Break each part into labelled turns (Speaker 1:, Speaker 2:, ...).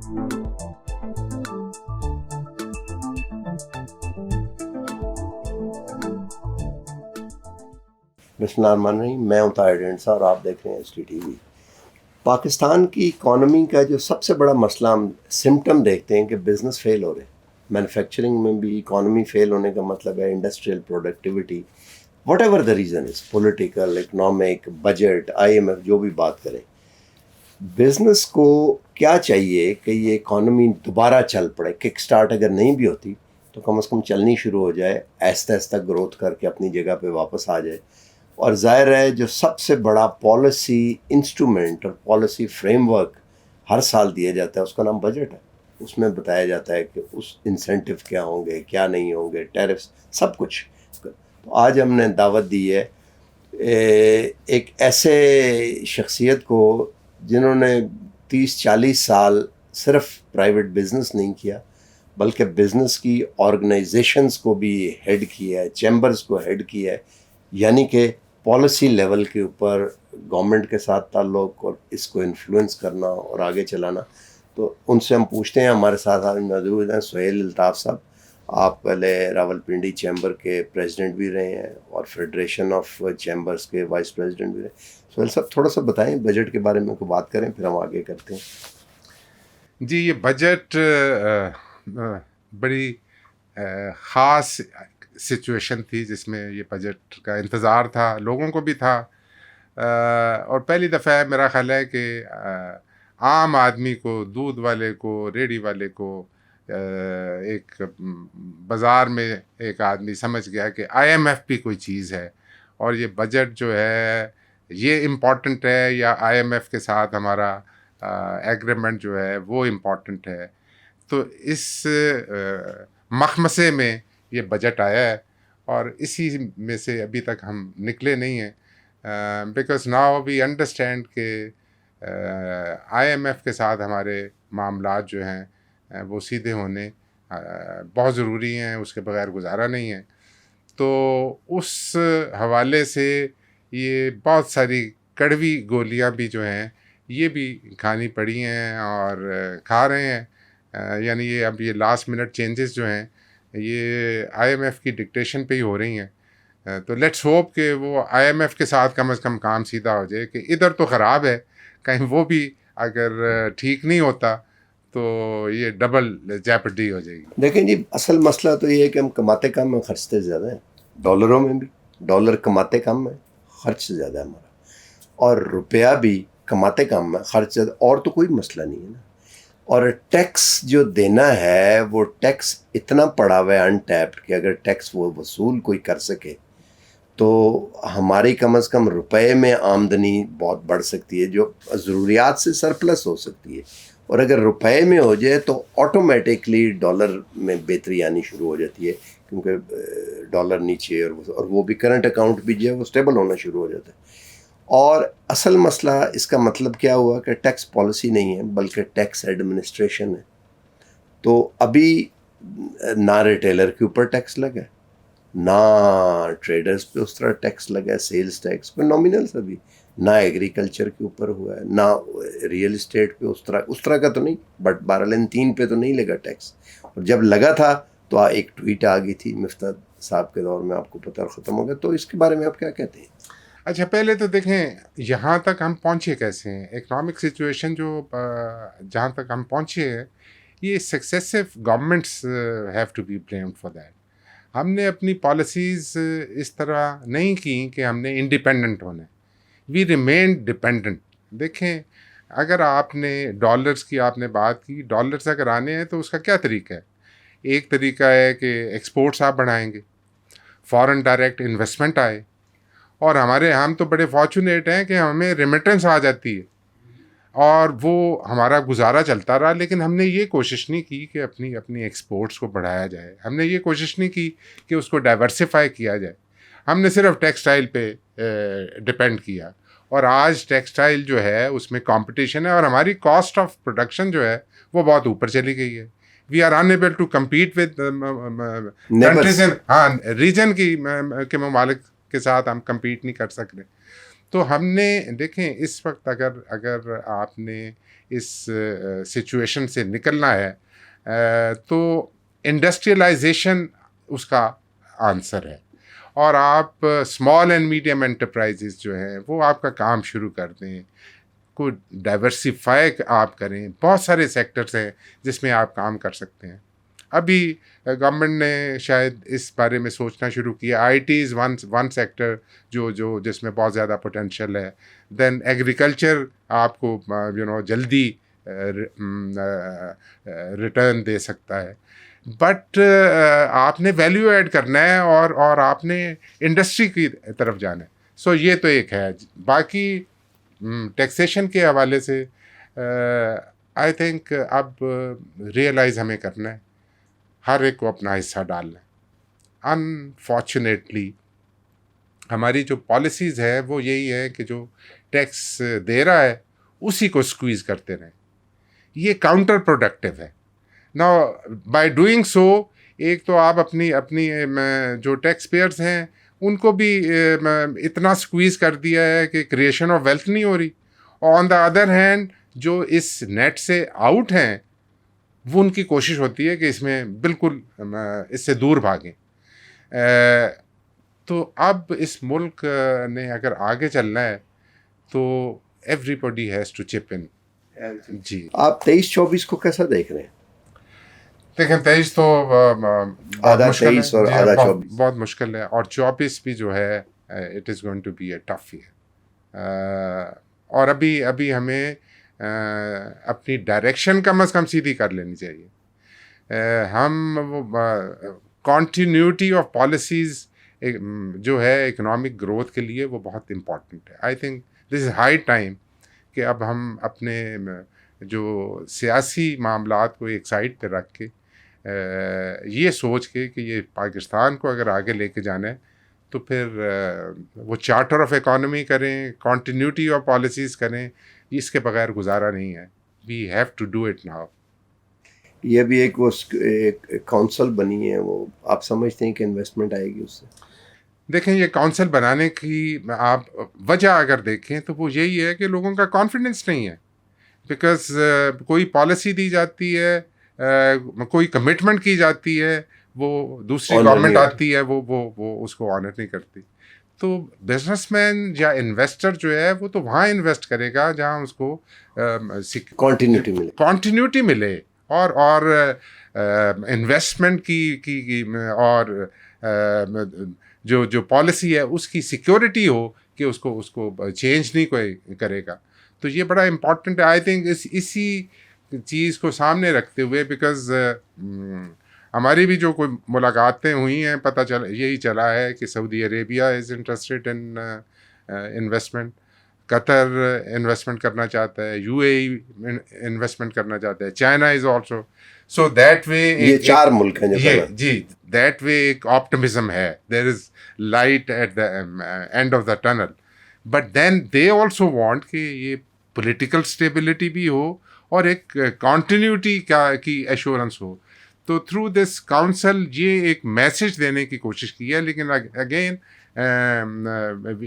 Speaker 1: بسم اللہ الرحمن الرحیم، میں ہوں طاہر ڈینسا اور آپ دیکھ رہے ہیں STTV۔ پاکستان کی اکانومی کا جو سب سے بڑا مسئلہ ہم سمٹم دیکھتے ہیں کہ بزنس فیل ہو رہے ہیں۔ مینوفیکچرنگ میں بھی اکانومی فیل ہونے کا مطلب ہے industrial productivity, what ever the reason is, political, economic, budget, IMF، جو بھی بات کریں۔ بزنس کو کیا چاہیے کہ یہ اکانومی دوبارہ چل پڑے، کک سٹارٹ اگر نہیں بھی ہوتی تو کم از کم چلنی شروع ہو جائے، آہستہ آہستہ گروتھ کر کے اپنی جگہ پہ واپس آ جائے۔ اور ظاہر ہے جو سب سے بڑا پالیسی انسٹرومنٹ اور پالیسی فریم ورک ہر سال دیا جاتا ہے اس کا نام بجٹ ہے۔ اس میں بتایا جاتا ہے کہ اس انسینٹو کیا ہوں گے، کیا نہیں ہوں گے، ٹیرفس، سب کچھ۔ تو آج ہم نے دعوت دی ہے ایک ایسے شخصیت کو جنہوں نے 30-40 سال صرف پرائیویٹ بزنس نہیں کیا بلکہ بزنس کی آرگنائزیشنز کو بھی ہیڈ کیا ہے، چیمبرز کو ہیڈ کیا ہے، یعنی کہ پالیسی لیول کے اوپر گورنمنٹ کے ساتھ تعلق اور اس کو انفلوئنس کرنا اور آگے چلانا۔ تو ان سے ہم پوچھتے ہیں، ہمارے ساتھ آج موجود ہیں سہیل الطاف صاحب۔ آپ پہلے راولپنڈی چیمبر کے پریزیڈنٹ بھی رہے ہیں اور فیڈریشن آف چیمبرز کے وائس پریزیڈنٹ بھی رہے۔ سہیل صاحب تھوڑا سا بتائیں بجٹ کے بارے میں کوئی بات کریں، پھر ہم آگے کرتے ہیں۔
Speaker 2: جی، یہ بجٹ بڑی خاص سچویشن تھی جس میں یہ بجٹ کا انتظار تھا، لوگوں کو بھی تھا، اور پہلی دفعہ میرا خیال ہے کہ عام آدمی کو، دودھ والے کو، ریڑھی والے کو، ایک بازار میں ایک آدمی سمجھ گیا کہ IMF بھی کوئی چیز ہے اور یہ بجٹ جو ہے یہ امپورٹنٹ ہے، یا IMF کے ساتھ ہمارا ایگریمنٹ جو ہے وہ امپورٹنٹ ہے۔ تو اس مخمسے میں یہ بجٹ آیا ہے اور اسی میں سے ابھی تک ہم نکلے نہیں ہیں، بیکاز ناؤ وی انڈرسٹینڈ کہ IMF کے ساتھ ہمارے معاملات جو ہیں وہ سیدھے ہونے بہت ضروری ہیں، اس کے بغیر گزارا نہیں ہے۔ تو اس حوالے سے یہ بہت ساری کڑوی گولیاں بھی جو ہیں یہ بھی کھانی پڑی ہیں اور کھا رہے ہیں، یعنی یہ اب یہ لاسٹ منٹ چینجز جو ہیں یہ IMF کی ڈکٹیشن پہ ہی ہو رہی ہیں۔ تو لیٹس ہوپ کہ وہ IMF کے ساتھ کم از کم کام سیدھا ہو جائے، کہ ادھر تو خراب ہے، کہیں وہ بھی اگر ٹھیک نہیں ہوتا تو یہ ڈبل جیپرڈی ہو جائے گی۔
Speaker 1: دیکھیں جی، اصل مسئلہ تو یہ ہے کہ ہم کماتے کم ہیں، خرچتے زیادہ ہیں۔ ڈالروں میں بھی ڈالر کماتے کم ہیں، خرچ زیادہ ہے ہمارا، اور روپیہ بھی کماتے کم ہے، خرچ زیادہ، اور تو کوئی مسئلہ نہیں ہے نا۔ اور ٹیکس جو دینا ہے وہ ٹیکس اتنا پڑا ہوا ہے انٹیپڈ کہ اگر ٹیکس وہ وصول کوئی کر سکے تو ہماری کم از کم روپے میں آمدنی بہت بڑھ سکتی ہے، جو ضروریات سے سرپلس ہو سکتی ہے۔ اور اگر روپے میں ہو جائے تو آٹومیٹکلی ڈالر میں بہتری آنی شروع ہو جاتی ہے، کیونکہ ڈالر نیچے اور وہ بھی کرنٹ اکاؤنٹ بھی جو ہے وہ اسٹیبل ہونا شروع ہو جاتا ہے۔ اور اصل مسئلہ اس کا مطلب کیا ہوا کہ ٹیکس پالیسی نہیں ہے بلکہ ٹیکس ایڈمنسٹریشن ہے۔ تو ابھی نہ ریٹیلر کے اوپر ٹیکس لگا ہے، نہ ٹریڈرز پہ اس طرح ٹیکس لگا ہے، سیلز ٹیکس پہ نامینل سے بھی، نہ ایگریکلچر کے اوپر ہوا ہے، نہ ریئل اسٹیٹ پہ اس طرح کا تو نہیں، بٹ بہرحال ان 3 پہ تو نہیں لگا ٹیکس۔ اور جب لگا تھا تو ایک ٹویٹ آ گئی تھی مفتاح صاحب کے دور میں، آپ کو پتہ، اور ختم ہو گیا۔ تو اس کے بارے میں آپ کیا کہتے ہیں؟
Speaker 2: اچھا، پہلے تو دیکھیں یہاں تک ہم پہنچے کیسے ہیں۔ اکنامک سچویشن جو جہاں تک ہم پہنچے ہیں، یہ successive governments have to be blamed for that. ہم نے اپنی پالیسیز اس طرح نہیں کی کہ ہم نے انڈیپینڈنٹ ہونا ہے، وی ریمین ڈیپینڈنٹ۔ دیکھیں، اگر آپ نے ڈالرز کی آپ نے بات کی، ڈالرز اگر آنے ہیں تو اس کا کیا طریقہ ہے؟ ایک طریقہ ہے کہ ایکسپورٹس آپ بڑھائیں گے، فارن ڈائریکٹ انویسٹمنٹ آئے، اور ہم تو بڑے فارچونیٹ ہیں کہ ہمیں ریمیٹنس آ جاتی ہے اور وہ ہمارا گزارا چلتا رہا۔ لیکن ہم نے یہ کوشش نہیں کی کہ اپنی ایکسپورٹس کو بڑھایا جائے، ہم نے یہ کوشش نہیں کی کہ اس کو ڈائیورسیفائی کیا جائے، ہم نے صرف ٹیکسٹائل پہ ڈپینڈ کیا۔ اور آج ٹیکسٹائل جو ہے اس میں کمپٹیشن ہے اور ہماری کاسٹ آف پروڈکشن جو ہے وہ بہت اوپر چلی گئی ہے۔ We are unable to compete with countries, region کے ممالک کے ساتھ ہم کمپیٹ نہیں کر سکتے۔ تو ہم نے دیکھیں اس وقت اگر آپ نے اس سچویشن سے نکلنا ہے تو انڈسٹریلائزیشن اس کا آنسر ہے، اور آپ اسمال اینڈ میڈیم انٹرپرائزز جو ہیں وہ آپ کا کام شروع کر دیں، کو ڈائیورسیفائی آپ کریں. بہت سارے سیکٹرز ہیں جس میں آپ کام کر سکتے ہیں. ابھی گورنمنٹ نے شاید اس بارے میں سوچنا شروع کیا. I T is one sector جو جس میں بہت زیادہ پوٹینشیل ہے. دین ایگریکلچر آپ کو جلدی ریٹرن دے سکتا ہے. بٹ آپ نے ویلیو ایڈ کرنا ہے اور آپ نے انڈسٹری کی طرف جانا ہے. سو یہ تو ایک ہے. باقی ٹیکسیشن کے حوالے سے آئی تھنک اب ریئلائز ہمیں کرنا ہے، ہر ایک کو اپنا حصہ ڈالنا ہے. انفارچونیٹلی ہماری جو پالیسیز ہے وہ یہی ہے کہ جو ٹیکس دے رہا ہے اسی کو اسکویز کرتے رہیں. یہ کاؤنٹر پروڈکٹیو ہے. نا بائی ڈوئنگ سو ایک تو آپ اپنی جو ٹیکس پیئرز ہیں ان کو بھی اتنا اسکویز کر دیا ہے کہ کریشن آف ویلتھ نہیں ہو رہی. اور آن دا ادر ہینڈ جو اس نیٹ سے آؤٹ ہیں وہ ان کی کوشش ہوتی ہے کہ اس میں بالکل اس سے دور بھاگیں. تو اب اس ملک نے اگر آگے چلنا ہے تو ایوری باڈی ہیز ٹو چپ ان. جی
Speaker 1: آپ 23-24 کو کیسا دیکھ رہے ہیں؟
Speaker 2: دیکھیں 23 تو
Speaker 1: آدھا
Speaker 2: مشکل ہے
Speaker 1: 23 اور
Speaker 2: جی،
Speaker 1: آدھا
Speaker 2: بہت
Speaker 1: 24.
Speaker 2: بہت مشکل ہے. اور 24 بھی جو ہے it is going to be a tough year. اور ابھی ہمیں اپنی ڈائریکشن کم از کم سیدھی کر لینی چاہیے. ہم کانٹینیوٹی آف پالیسیز جو ہے اکنامک گروتھ کے لیے وہ بہت امپورٹنٹ ہے. I think this is high time کہ اب ہم اپنے جو سیاسی معاملات کو ایک سائڈ پہ رکھ کے یہ سوچ کے کہ یہ پاکستان کو اگر آگے لے کے جانا ہے تو پھر وہ چارٹر آف اکانومی کریں، کانٹینیوٹی آف پالیسیز کریں. اس کے بغیر گزارا نہیں ہے. We have to do it now.
Speaker 1: یہ بھی ایک کونسل بنی ہے، وہ آپ سمجھتے ہیں کہ انویسٹمنٹ آئے گی اس سے؟
Speaker 2: دیکھیں یہ کونسل بنانے کی آپ وجہ اگر دیکھیں تو وہ یہی ہے کہ لوگوں کا کانفیڈنس نہیں ہے. بیکاز کوئی پالیسی دی جاتی ہے، کوئی کمٹمنٹ کی جاتی ہے، وہ دوسری گورنمنٹ آتی ہے وہ اس کو آنر نہیں کرتی. تو بزنس مین یا انویسٹر جو ہے وہ تو وہاں انویسٹ کرے گا جہاں اس کو کانٹینیوٹی ملے اور انویسٹمنٹ کی اور جو پالیسی ہے اس کی سیکیورٹی ہو کہ اس کو چینج نہیں کوئی کرے گا. تو یہ بڑا امپورٹنٹ ہے. آئی تھنک اسی چیز کو سامنے رکھتے ہوئے بیکاز ہماری بھی جو کوئی ملاقاتیں ہوئی ہیں پتہ یہی چلا ہے کہ Saudi Arabia is interested in investment, Qatar investment کرنا چاہتا ہے، یو اے ای انویسٹمنٹ کرنا چاہتا ہے، China is also. So that way
Speaker 1: یہ 4 ملک ہیں
Speaker 2: جی دیٹ وے ایک آپٹمزم ہے. There is light at the end of the tunnel. But then they also want کہ یہ پولیٹیکل اسٹیبلٹی بھی ہو اور ایک کانٹینیوٹی کی ایشورنس ہو. تو تھرو دس کاؤنسل یہ ایک میسج دینے کی کوشش کی ہے. لیکن اگین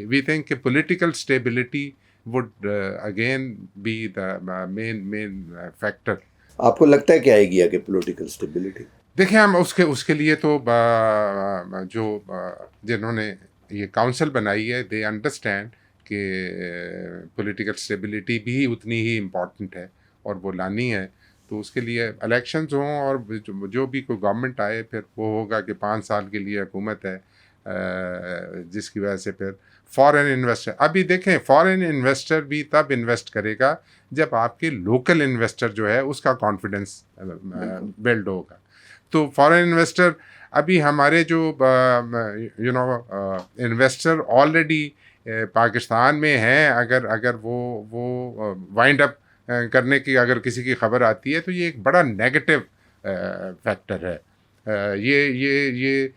Speaker 2: وی تھنک کہ political stability would again be the main factor.
Speaker 1: آپ کو لگتا ہے کہ آئے گی آگے پولیٹیکل اسٹیبلٹی؟
Speaker 2: دیکھیں ہم اس کے لیے تو جو جنہوں نے یہ کاؤنسل بنائی ہے دے انڈرسٹینڈ کہ پولیٹیکل اسٹیبلٹی بھی اتنی ہی امپورٹنٹ ہے اور وہ لانی ہے. تو اس کے لیے الیکشنز ہوں اور جو بھی کوئی گورنمنٹ آئے پھر وہ ہوگا کہ 5 سال کے لیے حکومت ہے جس کی وجہ سے پھر فارن انویسٹر. ابھی دیکھیں فارن انویسٹر بھی تب انویسٹ کرے گا جب آپ کے لوکل انویسٹر جو ہے اس کا کانفیڈنس بلڈ ہوگا. تو فارن انویسٹر ابھی ہمارے جو انویسٹر آلریڈی پاکستان میں ہیں اگر وہ وائنڈ اپ کرنے کی اگر کسی کی خبر آتی ہے تو یہ ایک بڑا نیگیٹو فیکٹر ہے. یہ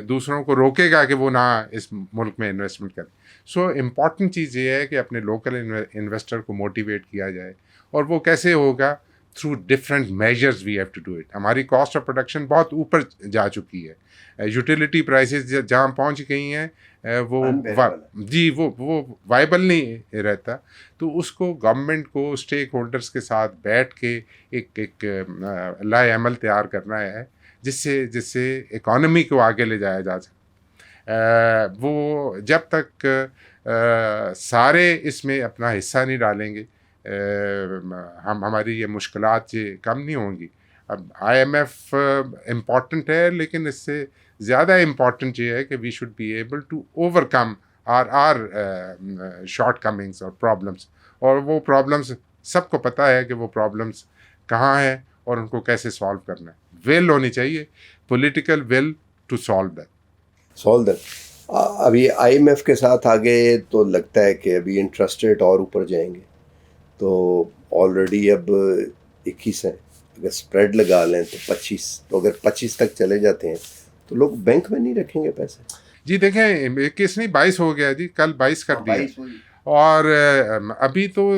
Speaker 2: دوسروں کو روکے گا کہ وہ نہ اس ملک میں انویسٹمنٹ کریں. سو امپورٹنٹ چیز یہ ہے کہ اپنے لوکل انویسٹر کو موٹیویٹ کیا جائے. اور وہ کیسے ہوگا؟ through different measures we have to do it. ہماری کاسٹ آف پروڈکشن بہت اوپر جا چکی ہے, یوٹیلیٹی پرائسز جہاں پہنچ گئی ہیں وہ جی وہ وائبل نہیں رہتا. تو اس کو گورنمنٹ کو اسٹیک ہولڈرس کے ساتھ بیٹھ کے ایک لائحہ عمل تیار کرنا ہے جس سے اکانومی کو آگے لے جایا جا سکے. وہ جب تک سارے اس میں اپنا حصہ نہیں ڈالیں گے ہماری یہ مشکلات یہ کم نہیں ہوں گی. اب آئی ایم ایف امپورٹنٹ ہے, لیکن اس سے زیادہ امپورٹنٹ یہ ہے کہ we should be able to overcome or shortcomings اور پرابلمس. اور وہ پرابلمس سب کو پتہ ہے کہ وہ پرابلمس کہاں ہیں اور ان کو کیسے سالو کرنا ہے. ول ہونی چاہیے, political will to solve that.
Speaker 1: ابھی آئی ایم ایف کے ساتھ آگے تو لگتا ہے کہ ابھی انٹرسٹ ریٹ اور اوپر جائیں گے. تو آلریڈی اب 21 ہیں, اگر اسپریڈ لگا لیں تو 25, تو اگر 25 تک چلے جاتے ہیں تو لوگ بینک میں نہیں رکھیں گے پیسے.
Speaker 2: جی دیکھیں 21 نہیں 22 ہو گیا جی, کل 22 کر دیا. اور ابھی تو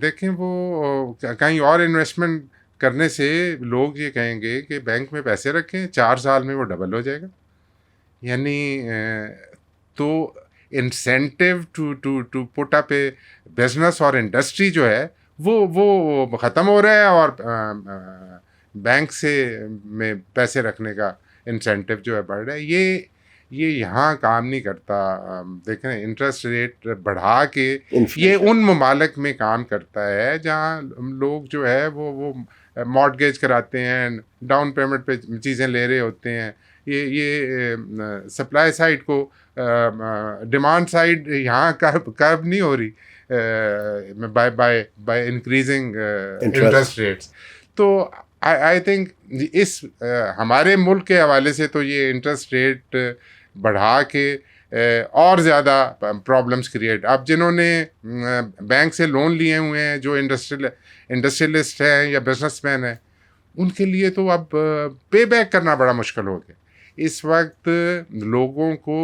Speaker 2: دیکھیں وہ کہیں اور انویسٹمنٹ کرنے سے لوگ یہ کہیں گے کہ بینک میں پیسے رکھیں, 4 سال میں وہ ڈبل ہو جائے گا. یعنی تو incentive to put up a business اور انڈسٹری جو ہے وہ ختم ہو رہا ہے, اور بینک سے میں پیسے رکھنے کا انسینٹیو جو ہے بڑھ رہا ہے. یہ یہاں کام نہیں کرتا. دیکھیں انٹرسٹ ریٹ بڑھا کے یہ ان ممالک میں کام کرتا ہے جہاں لوگ جو ہے وہ مارٹگیج کراتے ہیں, ڈاؤن پیمنٹ پہ چیزیں لے رہے ہوتے ہیں. یہ سپلائی سائڈ کو ڈیمانڈ سائڈ یہاں کرب نہیں ہو رہی بائی انکریزنگ انٹرسٹ ریٹس. تو آئی تھنک اس ہمارے ملک کے حوالے سے تو یہ انٹرسٹ ریٹ بڑھا کے اور زیادہ پرابلمس کریٹ. اب جنہوں نے بینک سے لون لیے ہوئے ہیں, جو انڈسٹریلسٹ ہیں یا بزنس مین ہیں, ان کے لیے تو اب پے بیک کرنا بڑا مشکل ہو گیا. اس وقت لوگوں کو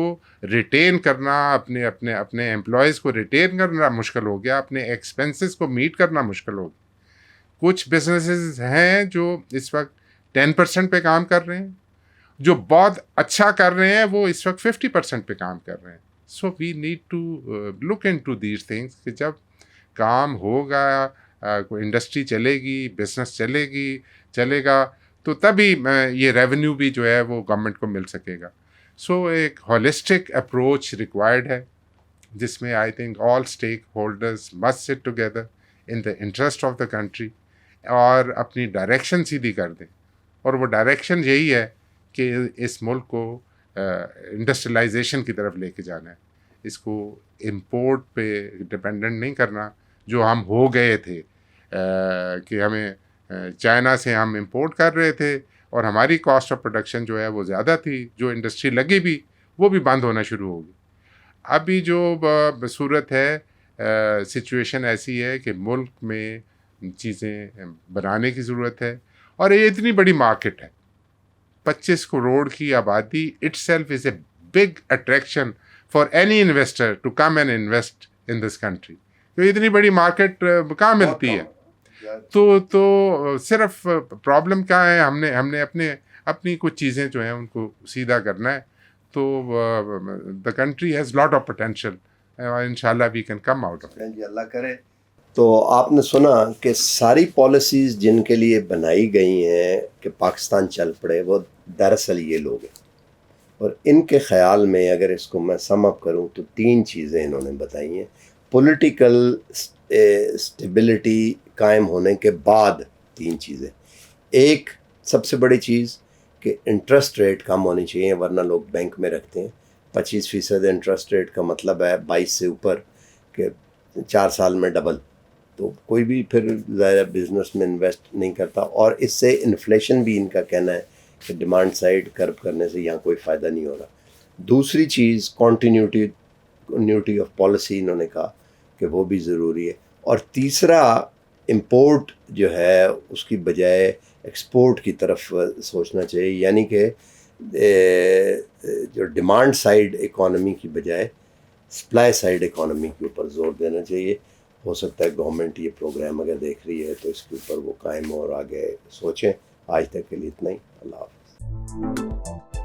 Speaker 2: ریٹین کرنا, اپنے امپلائیز کو ریٹین کرنا مشکل ہو گیا, اپنے ایکسپینسز کو میٹ کرنا مشکل ہو گیا. کچھ بزنسز ہیں جو اس وقت 10% پہ کام کر رہے ہیں, جو بہت اچھا کر رہے ہیں وہ اس وقت 50% پہ کام کر رہے ہیں. So we need to look into these things کہ جب کام ہوگا, کوئی انڈسٹری چلے گی, بزنس چلے گا تو تبھی یہ ریونیو بھی جو ہے وہ گورنمنٹ کو مل سکے گا. سو ایک ہولسٹک اپروچ ریکوائرڈ ہے جس میں I think all stake holders must sit together in the interest of the country اور اپنی ڈائریکشن سیدھی کر دیں. اور وہ ڈائریکشن یہی ہے کہ اس ملک کو انڈسٹریلائزیشن کی طرف لے کے جانا ہے. اس کو امپورٹ پہ ڈپینڈنٹ نہیں کرنا جو ہم ہو گئے تھے, کہ ہمیں چائنا سے ہم امپورٹ کر رہے تھے اور ہماری کاسٹ آف پروڈکشن جو ہے وہ زیادہ تھی, جو انڈسٹری لگی بھی وہ بھی بند ہونا شروع ہوگی. ابھی جو صورت ہے, سچویشن ایسی ہے کہ ملک میں چیزیں بنانے کی ضرورت ہے, اور یہ اتنی بڑی مارکیٹ ہے, 25 کروڑ کی آبادی itself is a big attraction for any investor to come and invest in this country. تو اتنی بڑی مارکیٹ کہاں ملتی ہے؟ تو صرف پرابلم کیا ہے, ہم نے اپنی کچھ چیزیں جو ہیں ان کو سیدھا کرنا ہے. تو the country has lot of potential, انشاءاللہ we can come out of it.
Speaker 1: جی اللہ کرے. تو آپ نے سنا کہ ساری پالیسیز جن کے لیے بنائی گئی ہیں کہ پاکستان چل پڑے, وہ دراصل یہ لوگ ہیں. اور ان کے خیال میں اگر اس کو میں سم اپ کروں تو 3 چیزیں انہوں نے بتائی ہیں. پولیٹیکل اسٹیبلٹی قائم ہونے کے بعد 3 چیزیں. ایک سب سے بڑی چیز کہ انٹرسٹ ریٹ کم ہونی چاہیے, ورنہ لوگ بینک میں رکھتے ہیں. 25% انٹرسٹ ریٹ کا مطلب ہے 22 سے اوپر, کہ 4 سال میں ڈبل. تو کوئی بھی پھر ظاہر بزنس میں انویسٹ نہیں کرتا. اور اس سے انفلیشن بھی ان کا کہنا ہے کہ ڈیمانڈ سائڈ کرب کرنے سے یہاں کوئی فائدہ نہیں ہو رہا. دوسری چیز کنٹینیوٹی آف پالیسی انہوں نے کہا کہ وہ بھی ضروری ہے. اور تیسرا امپورٹ جو ہے اس کی بجائے ایکسپورٹ کی طرف سوچنا چاہیے, یعنی کہ جو ڈیمانڈ سائڈ اکانومی کی بجائے سپلائی سائڈ اکانومی کے اوپر زور دینا چاہیے. ہو سکتا ہے گورنمنٹ یہ پروگرام اگر دیکھ رہی ہے تو اس کے اوپر وہ قائم ہو اور آگے سوچیں. آج تک کے لیے اتنا ہی. اللہ حافظ.